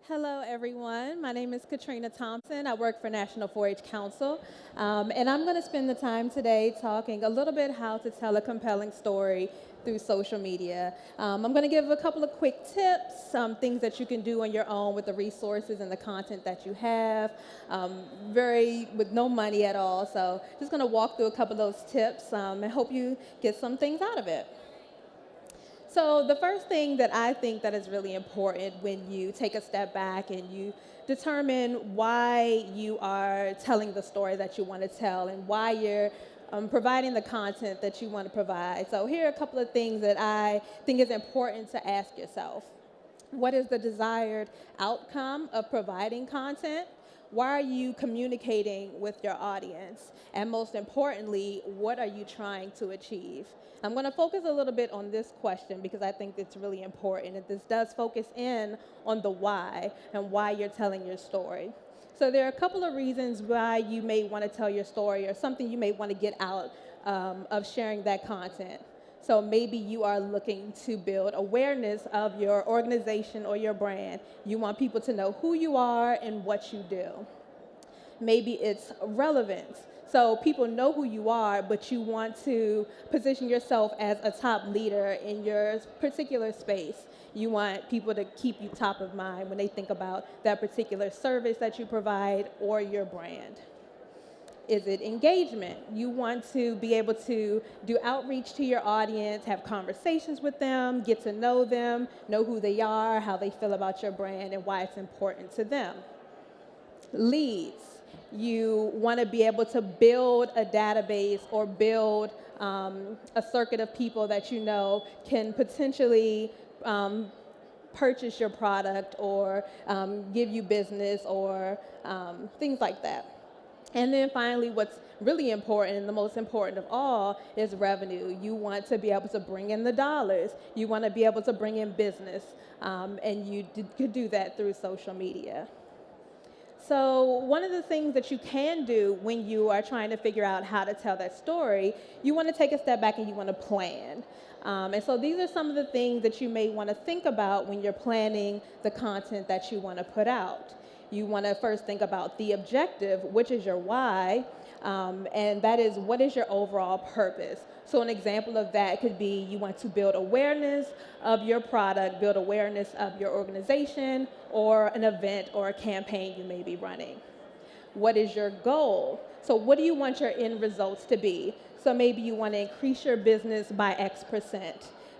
Hello, everyone. My name is Katrina Thompson. I work for National 4-H Council, and I'm going to spend the time today talking a little bit how to tell a compelling story through social media. I'm going to give a couple of quick tips, some things that you can do on your own with the resources and the content that you have, very with no money at all. So, just going to walk through a couple of those tips and hope you get some things out of it. So the first thing that I think that is really important when you take a step back and you determine why you are telling the story that you want to tell and why you're providing the content that you want to provide. So here are a couple of things that I think is important to ask yourself. What is the desired outcome of providing content? Why are you communicating with your audience? And most importantly, what are you trying to achieve? I'm going to focus a little bit on this question because I think it's really important. And this does focus in on the why and why you're telling your story. So there are a couple of reasons why you may want to tell your story or something you may want to get out of sharing that content. So maybe you are looking to build awareness of your organization or your brand. You want people to know who you are and what you do. Maybe it's relevance. So people know who you are, but you want to position yourself as a top leader in your particular space. You want people to keep you top of mind when they think about that particular service that you provide or your brand. Is it engagement? You want to be able to do outreach to your audience, have conversations with them, get to know them, know who they are, how they feel about your brand, and why it's important to them. Leads. You want to be able to build a database or build a circuit of people that you know can potentially purchase your product or give you business or things like that. And then finally, what's really important, and the most important of all, is revenue. You want to be able to bring in the dollars. You want to be able to bring in business, and you could do that through social media. So one of the things that you can do when you are trying to figure out how to tell that story, you want to take a step back and you want to plan. And so these are some of the things that you may want to think about when you're planning the content that you want to put out. You want to first think about the objective, which is your why, and that is what is your overall purpose. So an example of that could be you want to build awareness of your product, build awareness of your organization, or an event or a campaign you may be running. What is your goal? So what do you want your end results to be? So maybe you want to increase your business by X%.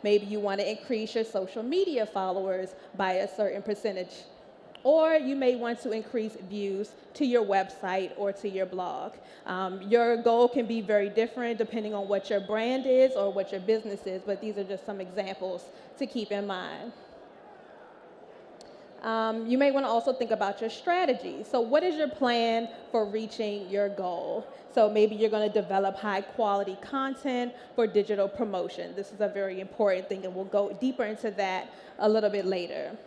Maybe you want to increase your social media followers by a certain percentage. Or you may want to increase views to your website or to your blog. Your goal can be very different depending on what your brand is or what your business is, but these are just some examples to keep in mind. You may want to also think about your strategy. So what is your plan for reaching your goal? So maybe you're going to develop high quality content for digital promotion. This is a very important thing, and we'll go deeper into that a little bit later.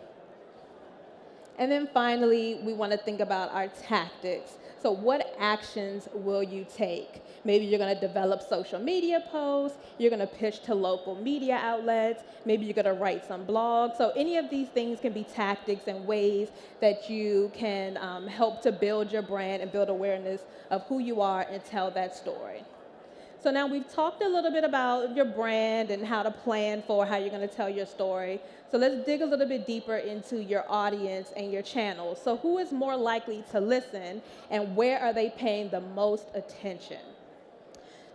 And then finally, we want to think about our tactics. So what actions will you take? Maybe you're going to develop social media posts, you're going to pitch to local media outlets, maybe you're going to write some blogs. So any of these things can be tactics and ways that you can help to build your brand and build awareness of who you are and tell that story. So now we've talked a little bit about your brand and how to plan for how you're going to tell your story. So let's dig a little bit deeper into your audience and your channels. So who is more likely to listen and where are they paying the most attention?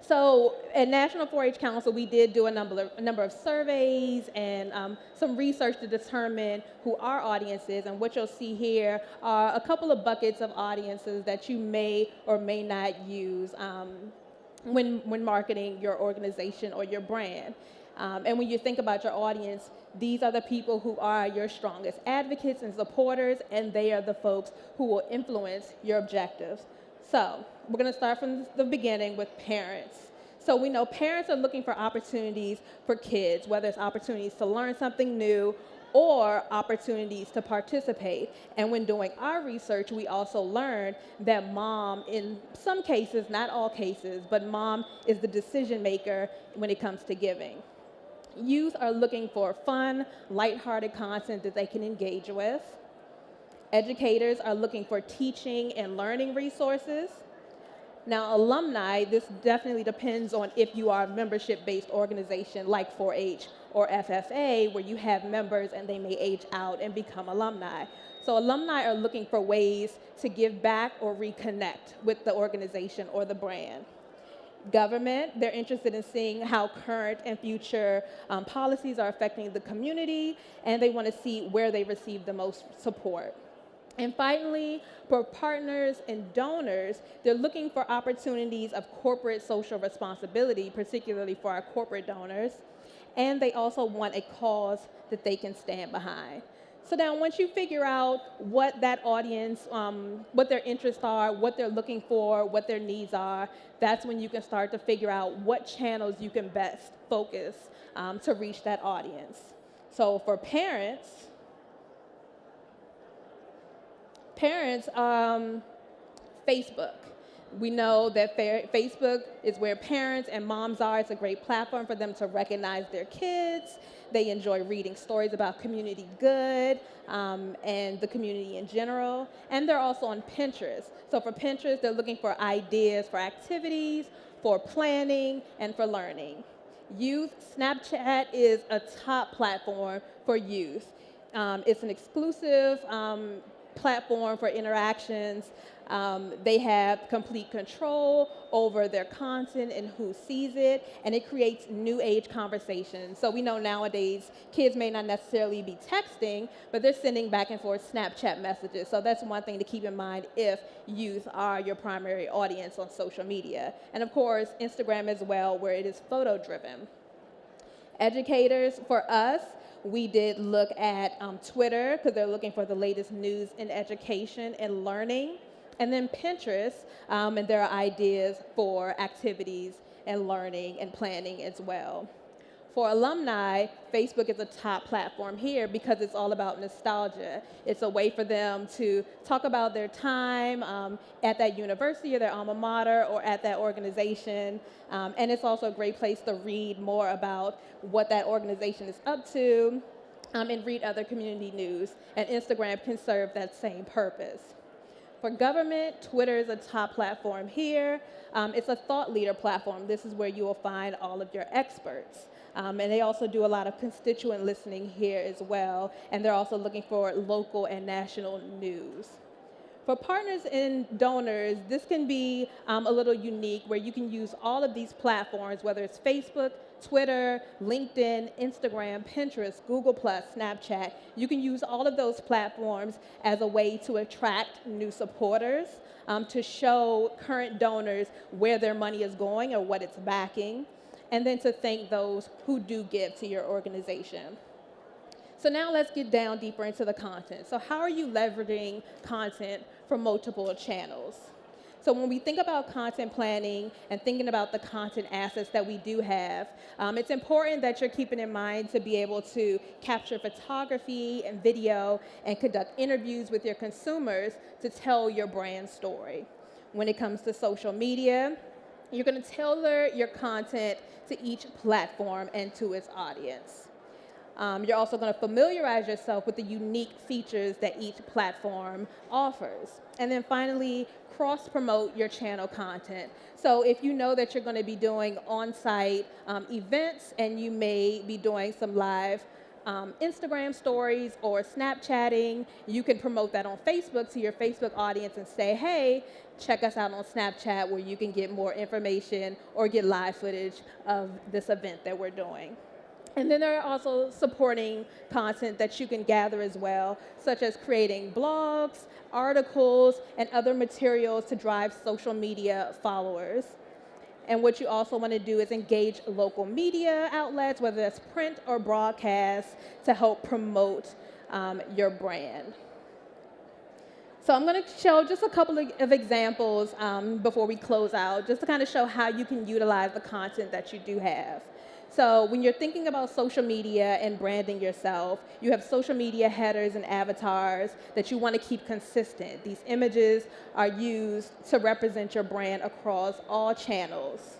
So at National 4-H Council, we did do a number of surveys and some research to determine who our audience is. And what you'll see here are a couple of buckets of audiences that you may or may not use when marketing your organization or your brand. And when you think about your audience, these are the people who are your strongest advocates and supporters, and they are the folks who will influence your objectives. So we're going to start from the beginning with parents. So we know parents are looking for opportunities for kids, whether it's opportunities to learn something new or opportunities to participate. And when doing our research, we also learned that mom, in some cases, not all cases, but mom is the decision maker when it comes to giving. Youth are looking for fun, lighthearted content that they can engage with. Educators are looking for teaching and learning resources. Now, alumni, this definitely depends on if you are a membership-based organization like 4-H or FFA, where you have members and they may age out and become alumni. So alumni are looking for ways to give back or reconnect with the organization or the brand. Government, they're interested in seeing how current and future policies are affecting the community, and they want to see where they receive the most support. And finally, for partners and donors, they're looking for opportunities of corporate social responsibility, particularly for our corporate donors, and they also want a cause that they can stand behind. So now once you figure out what that audience, what their interests are, what they're looking for, what their needs are, that's when you can start to figure out what channels you can best focus to reach that audience. So for parents, Facebook. We know that Facebook is where parents and moms are. It's a great platform for them to recognize their kids. They enjoy reading stories about community good and the community in general. And they're also on Pinterest. So for Pinterest, they're looking for ideas for activities, for planning, and for learning. Youth, Snapchat is a top platform for youth. It's an exclusive platform for interactions. They have complete control over their content and who sees it, and it creates new age conversations. So we know nowadays kids may not necessarily be texting, but they're sending back and forth Snapchat messages. So that's one thing to keep in mind if youth are your primary audience on social media. And of course, Instagram as well, where it is photo driven. Educators, for us, we did look at Twitter, because they're looking for the latest news in education and learning. And then Pinterest, and there are ideas for activities and learning and planning as well. For alumni, Facebook is a top platform here because it's all about nostalgia. It's a way for them to talk about their time at that university or their alma mater or at that organization. And it's also a great place to read more about what that organization is up to and read other community news. And Instagram can serve that same purpose. For government, Twitter is a top platform here. It's a thought leader platform. This is where you will find all of your experts. And they also do a lot of constituent listening here as well. And they're also looking for local and national news. For partners and donors, this can be a little unique where you can use all of these platforms, whether it's Facebook, Twitter, LinkedIn, Instagram, Pinterest, Google+, Snapchat. You can use all of those platforms as a way to attract new supporters, to show current donors where their money is going or what it's backing, and then to thank those who do give to your organization. So now let's get down deeper into the content. So how are you leveraging content from multiple channels? So when we think about content planning and thinking about the content assets that we do have, it's important that you're keeping in mind to be able to capture photography and video and conduct interviews with your consumers to tell your brand story. When it comes to social media, you're going to tailor your content to each platform and to its audience. You're also going to familiarize yourself with the unique features that each platform offers. And then finally, cross-promote your channel content. So if you know that you're going to be doing on-site events and you may be doing some live Instagram stories or Snapchatting, you can promote that on Facebook to your Facebook audience and say, hey, check us out on Snapchat where you can get more information or get live footage of this event that we're doing. And then there are also supporting content that you can gather as well, such as creating blogs, articles, and other materials to drive social media followers. And what you also want to do is engage local media outlets, whether that's print or broadcast, to help promote your brand. So I'm going to show just a couple of examples before we close out, just to kind of show how you can utilize the content that you do have. So when you're thinking about social media and branding yourself, you have social media headers and avatars that you want to keep consistent. These images are used to represent your brand across all channels.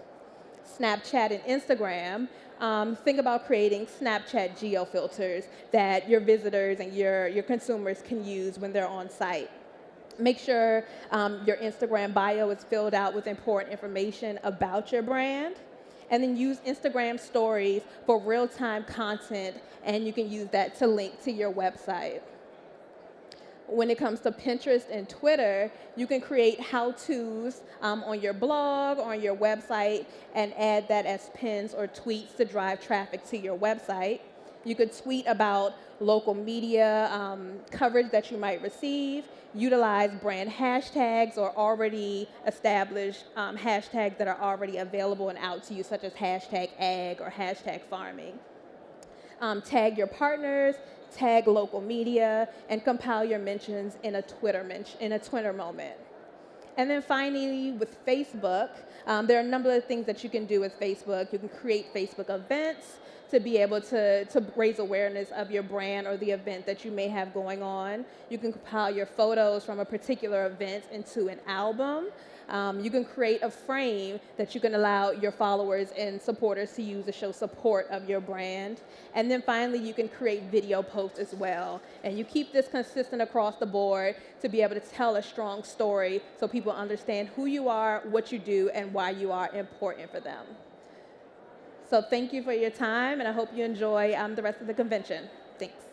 Snapchat and Instagram, think about creating Snapchat geo filters that your visitors and your consumers can use when they're on site. Make sure your Instagram bio is filled out with important information about your brand. And then use Instagram stories for real-time content, and you can use that to link to your website. When it comes to Pinterest and Twitter, you can create how-tos on your blog or on your website and add that as pins or tweets to drive traffic to your website. You could tweet about local media coverage that you might receive, utilize brand hashtags or already established hashtags that are already available and out to you, such as hashtag ag or hashtag farming. Tag your partners, tag local media, and compile your mentions in a Twitter moment. And then finally, with Facebook, there are a number of things that you can do with Facebook. You can create Facebook events to be able to raise awareness of your brand or the event that you may have going on. You can compile your photos from a particular event into an album. You can create a frame that you can allow your followers and supporters to use to show support of your brand. And then finally, you can create video posts as well. And you keep this consistent across the board to be able to tell a strong story so people understand who you are, what you do, and why you are important for them. So thank you for your time, and I hope you enjoy the rest of the convention. Thanks.